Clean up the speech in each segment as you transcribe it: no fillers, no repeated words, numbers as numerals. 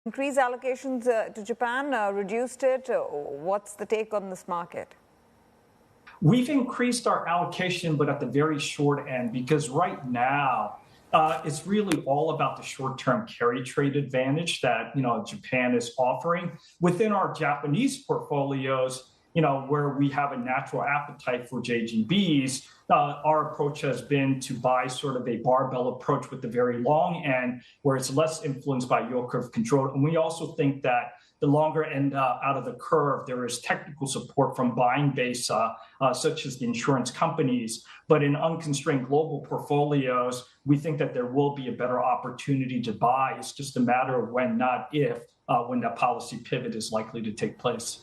increased allocations to Japan, reduced it? What's the take on this market? We've increased our allocation, but at the very short end, because right now it's really all about the short-term carry trade advantage that Japan is offering within our Japanese portfolios. Where we have a natural appetite for JGBs, our approach has been to buy sort of a barbell approach with the very long end, where it's less influenced by yield curve control. And we also think that the longer end out of the curve, there is technical support from buying base, such as the insurance companies. But in unconstrained global portfolios, we think that there will be a better opportunity to buy. It's just a matter of when, not if, when that policy pivot is likely to take place.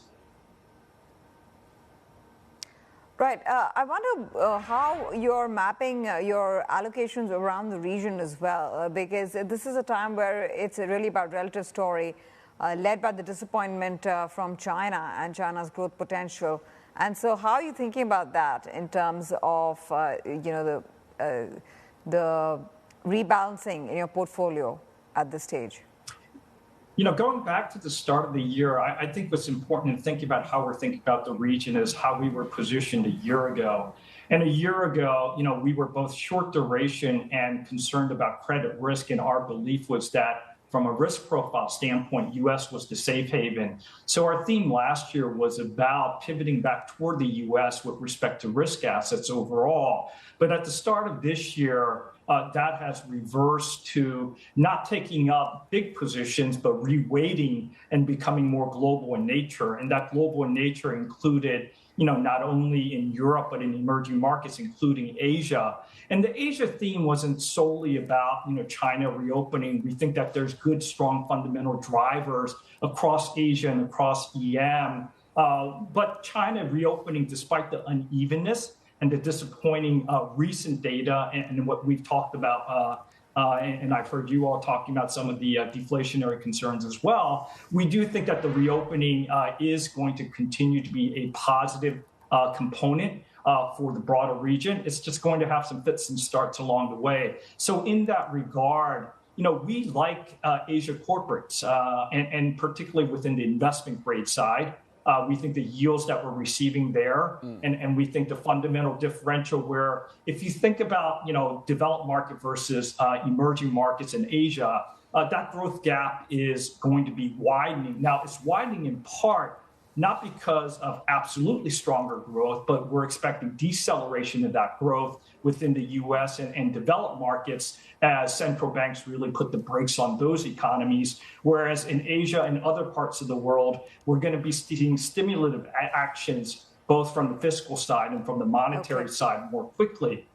Right. I wonder how you're mapping your allocations around the region as well, because this is a time where it's really about relative story, led by the disappointment from China and China's growth potential. And so how are you thinking about that in terms of, the rebalancing in your portfolio at this stage? Going back to the start of the year, I think what's important to think about how we're thinking about the region is how we were positioned a year ago. And a year ago, we were both short duration and concerned about credit risk. And our belief was that from a risk profile standpoint, U.S. was the safe haven. So our theme last year was about pivoting back toward the U.S. with respect to risk assets overall. But at the start of this year, that has reversed to not taking up big positions, but reweighting and becoming more global in nature. And that global in nature included, not only in Europe, but in emerging markets, including Asia. And the Asia theme wasn't solely about, China reopening. We think that there's good, strong fundamental drivers across Asia and across EM. But China reopening, despite the unevenness and the disappointing recent data and what we've talked about, and I've heard you all talking about some of the deflationary concerns as well, we do think that the reopening is going to continue to be a positive component for the broader region. It's just going to have some fits and starts along the way. So in that regard, we like Asia corporates, and particularly within the investment grade side. We think the yields that we're receiving there, and we think the fundamental differential where if you think about, developed market versus emerging markets in Asia, that growth gap is going to be widening. Now, it's widening in part not because of absolutely stronger growth, but we're expecting deceleration of that growth within the U.S. and developed markets as central banks really put the brakes on those economies. Whereas in Asia and other parts of the world, we're going to be seeing stimulative actions, both from the fiscal side and from the monetary side more quickly.